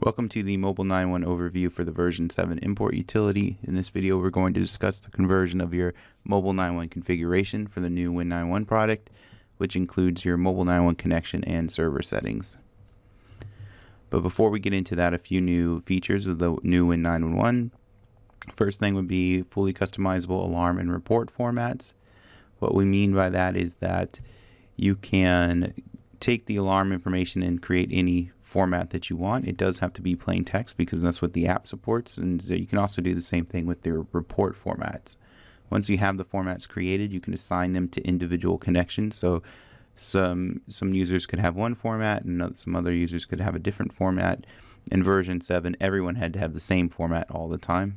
Welcome to the Mobile 9.1 overview for the version 7 import utility. In this video, we're going to discuss the conversion of your Mobile 9.1 configuration for the new Win9.1 product, which includes your Mobile 9.1 connection and server settings. But before we get into that, a few new features of the new Win9.1. First thing would be fully customizable alarm and report formats. What we mean by that is that you can take the alarm information and create any format that you want. It does have to be plain text because that's what the app supports, and so you can also do the same thing with your report formats. Once you have the formats created, you can assign them to individual connections. So some users could have one format and some other users could have a different format. In version 7, everyone had to have the same format all the time.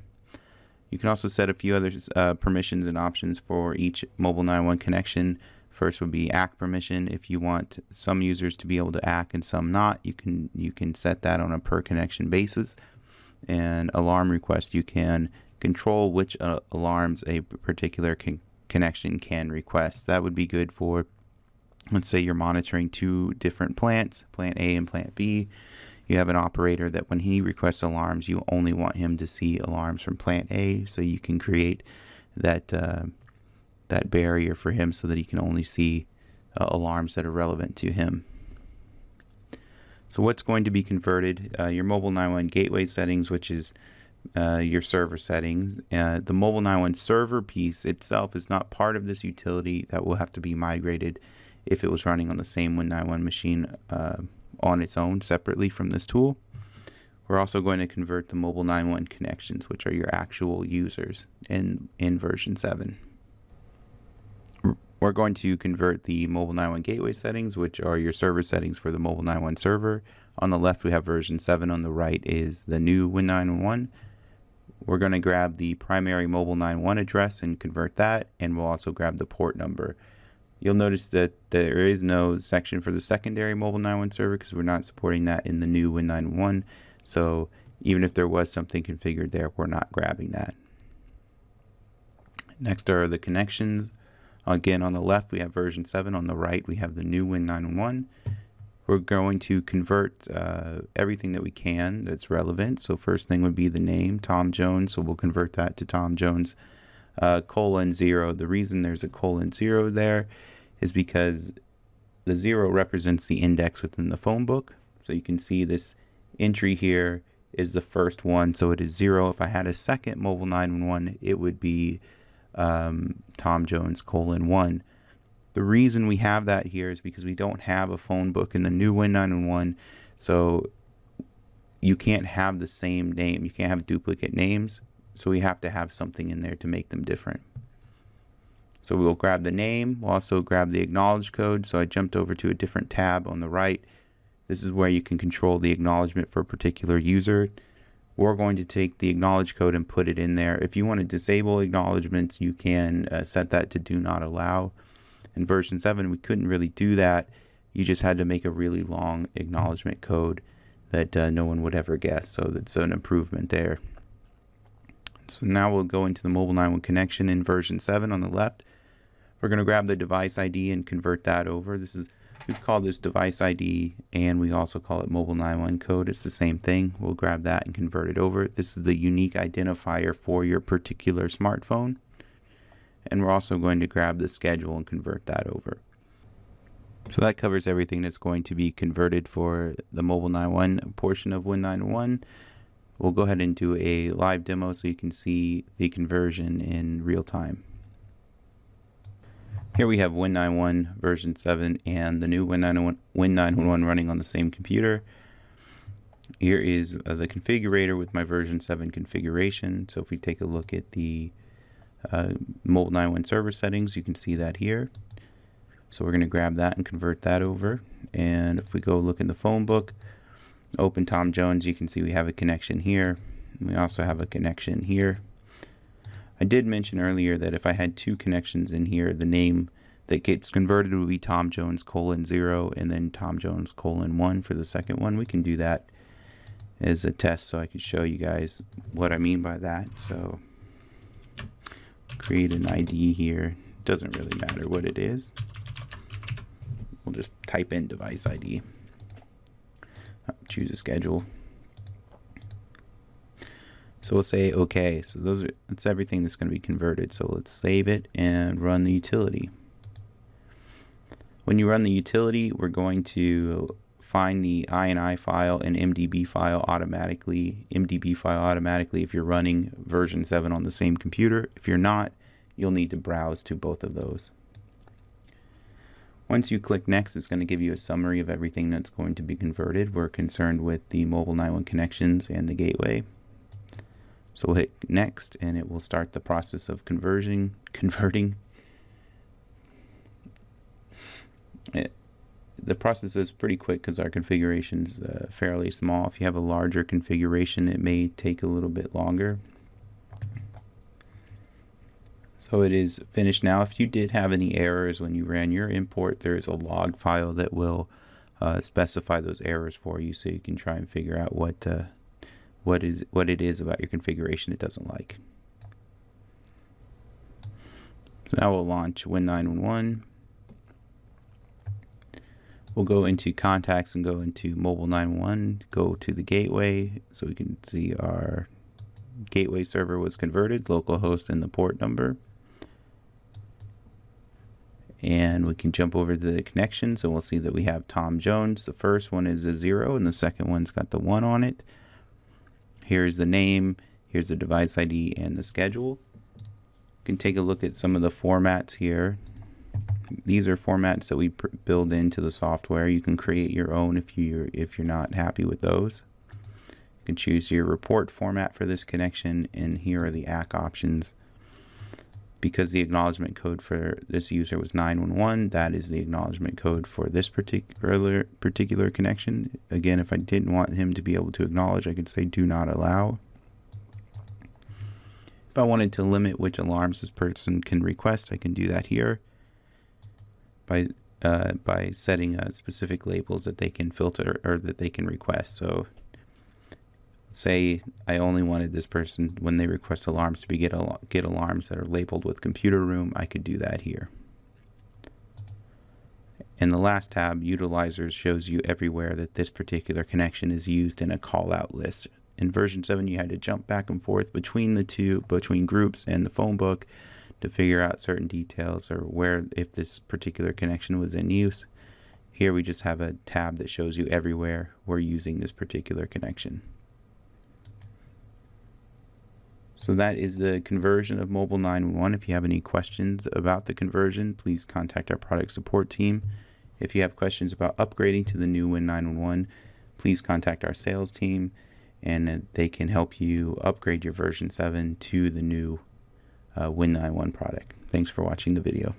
You can also set a few other permissions and options for each Mobile 9.1 connection. First would be ACK permission. If you want some users to be able to ACK and some not, you can set that on a per connection basis. And alarm request, you can control which alarms a particular connection can request. That would be good for, let's say you're monitoring two different plants, plant A and plant B. You have an operator that when he requests alarms, you only want him to see alarms from plant A, so you can create that that barrier for him so that he can only see alarms that are relevant to him. So what's going to be converted? Your Mobile 9.1 gateway settings, which is your server settings. The Mobile 9.1 server piece itself is not part of this utility. That will have to be migrated if it was running on the same Win9.1 machine on its own separately from this tool. We're also going to convert the Mobile 9.1 connections, which are your actual users in version 7. We're going to convert the Mobile 9.1 gateway settings, which are your server settings for the Mobile 9.1 server. On the left, we have version 7. On the right is the new Win9.1. We're going to grab the primary Mobile 9.1 address and convert that, and we'll also grab the port number. You'll notice that there is no section for the secondary Mobile 9.1 server because we're not supporting that in the new Win9.1. So even if there was something configured there, we're not grabbing that. Next are the connections. Again, on the left, we have version 7. On the right, we have the new Win9.1. We're going to convert everything that we can that's relevant. So first thing would be the name, Tom Jones. So we'll convert that to Tom Jones :0. The reason there's a :0 there is because the 0 represents the index within the phone book. So you can see this entry here is the first one, so it is 0. If I had a second Mobile 9.1, it would be Tom Jones :1. The reason we have that here is because we don't have a phone book in the new Win9.1, so you can't have the same name. You can't have duplicate names, so we have to have something in there to make them different. So we'll grab the name. We'll also grab the acknowledge code. So I jumped over to a different tab on the right. This is where you can control the acknowledgement for a particular user. We're going to take the acknowledge code and put it in there. If you want to disable acknowledgements, you can set that to do not allow. In version 7, we couldn't really do that. You just had to make a really long acknowledgement code that no one would ever guess. So that's an improvement there. So now we'll go into the Mobile 9.1 connection in version 7 on the left. We're going to grab the device ID and convert that over. We call this device ID, and we also call it Mobile 9.1 code. It's the same thing. We'll grab that and convert it over. This is the unique identifier for your particular smartphone. And we're also going to grab the schedule and convert that over. So that covers everything that's going to be converted for the Mobile 9.1 portion of Win9.1. We'll go ahead and do a live demo so you can see the conversion in real time. Here we have Win9.1 version 7 and the new Win9.1 running on the same computer. Here is the configurator with my version 7 configuration. So if we take a look at the Mobile 9.1 server settings, you can see that here. So we're going to grab that and convert that over. And if we go look in the phone book, open Tom Jones, you can see we have a connection here. We also have a connection here. I did mention earlier that if I had two connections in here, the name that gets converted would be Tom Jones :0 and then Tom Jones :1 for the second one. We can do that as a test so I can show you guys what I mean by that. So create an ID here. Doesn't really matter what it is. We'll just type in device ID. Choose a schedule. So we'll say OK. So that's everything that's going to be converted. So let's save it and run the utility. When you run the utility, we're going to find the INI file and MDB file automatically. If you're running version 7 on the same computer. If you're not, you'll need to browse to both of those. Once you click next, it's going to give you a summary of everything that's going to be converted. We're concerned with the mobile 911 connections and the gateway. So we'll hit next and it will start the process of converting. The process is pretty quick because our configuration's fairly small. If you have a larger configuration, it may take a little bit longer. So it is finished now. If you did have any errors when you ran your import, there is a log file that will specify those errors for you, so you can try and figure out what it is about your configuration it doesn't like. So now we'll launch Win911. We'll go into contacts and go into mobile 911, go to the gateway so we can see our gateway server was converted, localhost and the port number. And we can jump over to the connections and we'll see that we have Tom Jones. The first one is a 0 and the second one's got the 1 on it. Here's the name, here's the device ID and the schedule. You can take a look at some of the formats here. These are formats that we build into the software. You can create your own if you're not happy with those. You can choose your report format for this connection, and here are the ACK options. Because the acknowledgement code for this user was 911, that is the acknowledgement code for this particular connection. Again, if I didn't want him to be able to acknowledge, I could say do not allow. If I wanted to limit which alarms this person can request, I can do that here by setting specific labels that they can filter or that they can request. So say I only wanted this person, when they request alarms, to get alarms that are labeled with computer room, I could do that here. And the last tab, utilizers, shows you everywhere that this particular connection is used in a call out list. In version 7 you had to jump back and forth between groups and the phone book to figure out certain details or if this particular connection was in use. Here we just have a tab that shows you everywhere we're using this particular connection. So that is the conversion of Mobile 911. If you have any questions about the conversion, please contact our product support team. If you have questions about upgrading to the new Win911, please contact our sales team and they can help you upgrade your version 7 to the new Win911 product. Thanks for watching the video.